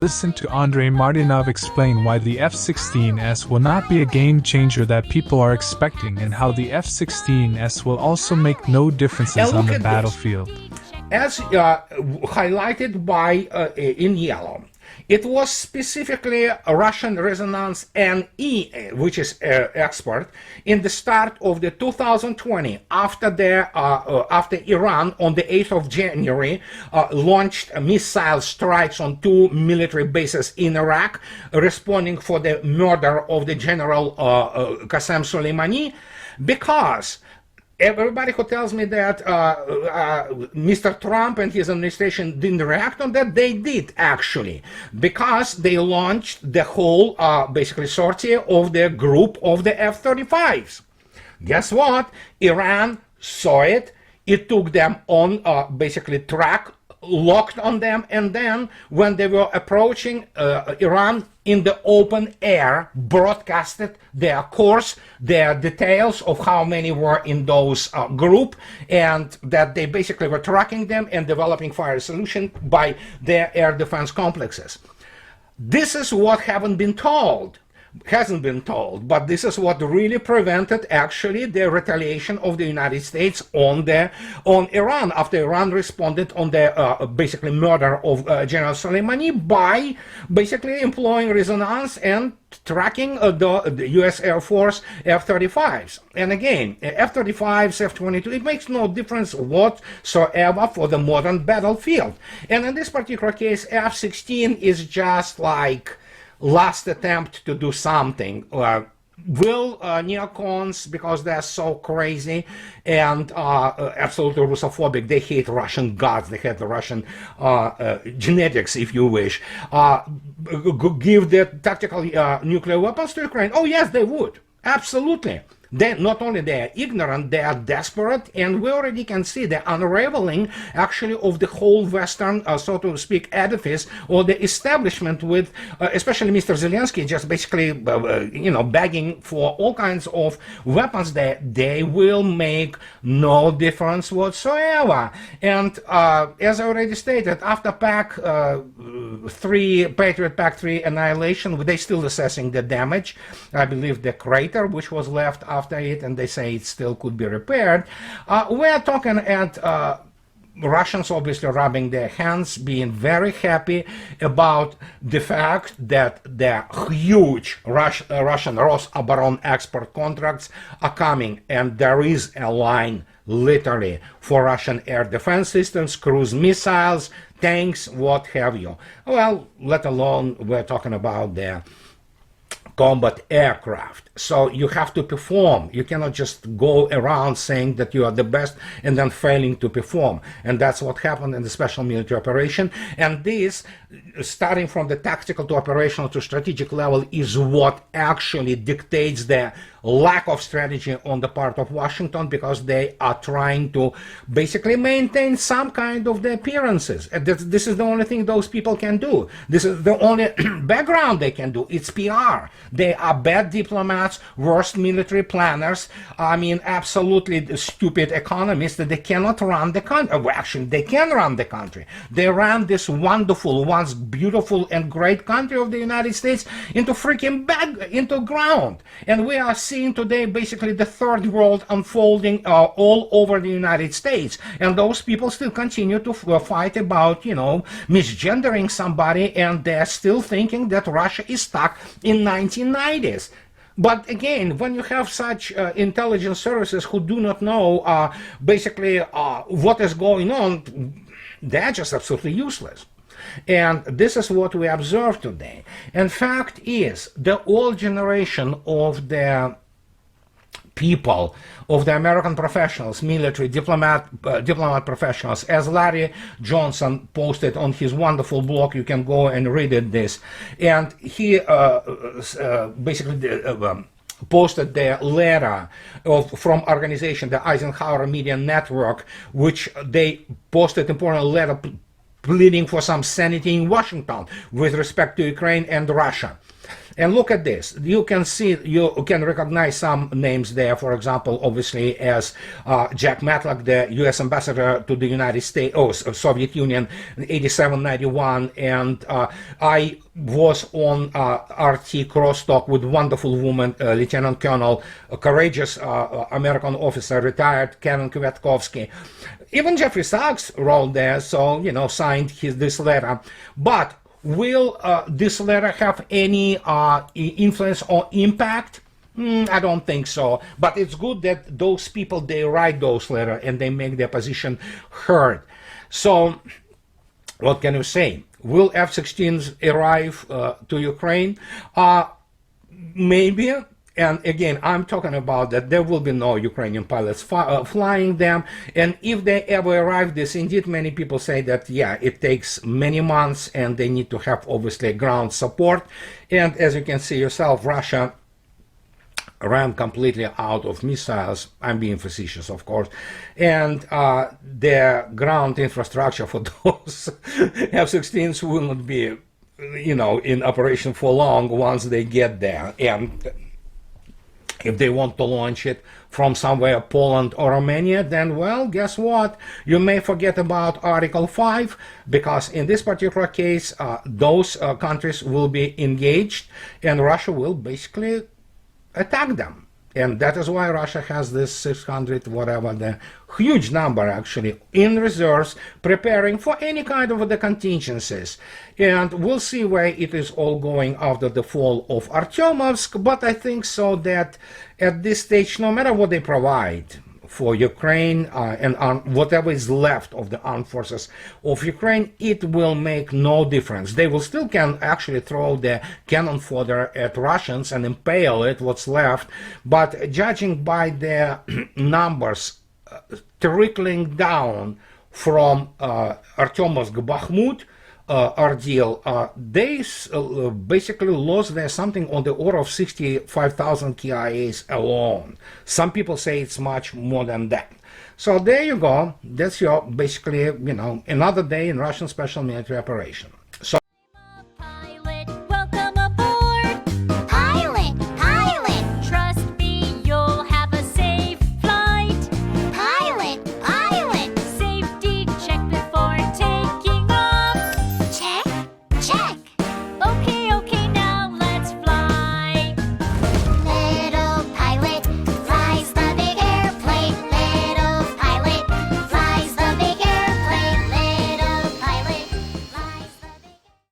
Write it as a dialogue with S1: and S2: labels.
S1: Listen to Andrei Martyanov explain why the F16s will not be a game changer that people are expecting and how the F16s will also make no differences on the battlefield.
S2: As highlighted by in yellow, it was specifically a Russian Resonance NE, which is export, in the start of the 2020, after Iran on the 8th of January launched missile strikes on two military bases in Iraq, responding for the murder of the General Qasem Soleimani, because everybody who tells me that Mr. Trump and his administration didn't react on that, they did actually, because they launched the whole basically sortie of the group of the F-35s. Guess what? Iran saw it. It took them on basically track, locked on them, and then when they were approaching Iran in the open air, broadcasted their course, their details of how many were in those group, and that they basically were tracking them and developing fire solution by their air defense complexes. This is what hasn't been told, but this is what really prevented actually the retaliation of the United States on Iran, after Iran responded on the basically murder of General Soleimani by basically employing resonance and tracking the US Air Force F-35s. And again, F-35s, F-22, it makes no difference whatsoever for the modern battlefield. And in this particular case, F-16 is just like last attempt to do something. Will neocons, because they're so crazy and absolutely Russophobic, they hate Russian gods, they hate the Russian genetics, if you wish, give the tactical nuclear weapons to Ukraine? Oh yes, they would, absolutely. Not only they are ignorant, they are desperate, and we already can see the unraveling actually of the whole Western, so to speak, edifice or the establishment, with especially Mr. Zelensky just basically, begging for all kinds of weapons that they will make no difference whatsoever. And as I already stated, after Patriot Pack 3 annihilation, they're still assessing the damage. I believe the crater which was left after it, and they say it still could be repaired. We're talking at Russians obviously rubbing their hands, being very happy about the fact that the huge Russian Rosaboron export contracts are coming, and there is a line literally for Russian air defense systems, cruise missiles, tanks, what have you. Well, let alone we're talking about the combat aircraft. So you have to perform. You cannot just go around saying that you are the best and then failing to perform. And that's what happened in the special military operation. And this, starting from the tactical to operational to strategic level, is what actually dictates the lack of strategy on the part of Washington, because they are trying to basically maintain some kind of the appearances. And this is the only thing those people can do. This is the only background they can do. It's PR. They are bad diplomats, worst military planners. I mean, absolutely stupid economists that they cannot run the country. Well, actually, they can run the country. They ran this wonderful, once beautiful and great country of the United States into freaking into ground. And we are seeing today basically the third world unfolding all over the United States. And those people still continue to fight about, misgendering somebody, and they're still thinking that Russia is stuck in 1990s. But again, when you have such intelligence services who do not know basically what is going on, they're just absolutely useless. And this is what we observe today. And fact is, the old generation of the people, of the American professionals, military, diplomat professionals, as Larry Johnson posted on his wonderful blog, you can go and read this, and he basically posted the letter from organization, the Eisenhower Media Network, which they posted important letter pleading for some sanity in Washington with respect to Ukraine and Russia. And look at this. You can see, you can recognize some names there, for example, obviously as Jack Matlock, the U.S. ambassador to the United States, Soviet Union, in 87-91, and I was on RT crosstalk with wonderful woman, Lieutenant Colonel, a courageous American officer, retired Karen Kwiatkowski. Even Jeffrey Sachs wrote there, so, signed this letter. But will this letter have any influence or impact? I don't think so. But it's good that those people, they write those letters and they make their position heard. So, what can you say? Will F-16s arrive to Ukraine? Maybe. And again, I'm talking about that there will be no Ukrainian pilots flying them. And if they ever arrive, this indeed, many people say that, yeah, it takes many months and they need to have, obviously, ground support. And as you can see yourself, Russia ran completely out of missiles. I'm being facetious, of course. And the ground infrastructure for those F-16s will not be, in operation for long once they get there. And if they want to launch it from somewhere, Poland or Romania, then, well, guess what? You may forget about Article 5, because in this particular case, those countries will be engaged, and Russia will basically attack them. And that is why Russia has this 600, whatever, the huge number actually, in reserves, preparing for any kind of the contingencies. And we'll see where it is all going after the fall of Artyomovsk, but I think so that at this stage, no matter what they provide for Ukraine and whatever is left of the armed forces of Ukraine, it will make no difference. They will still can actually throw the cannon fodder at Russians and impale it, what's left, but judging by the numbers trickling down from Artyomovsk, Bakhmut, ordeal, they basically lost there something on the order of 65,000 KIAs alone. Some people say it's much more than that. So there you go. That's your, basically, another day in Russian special military operation.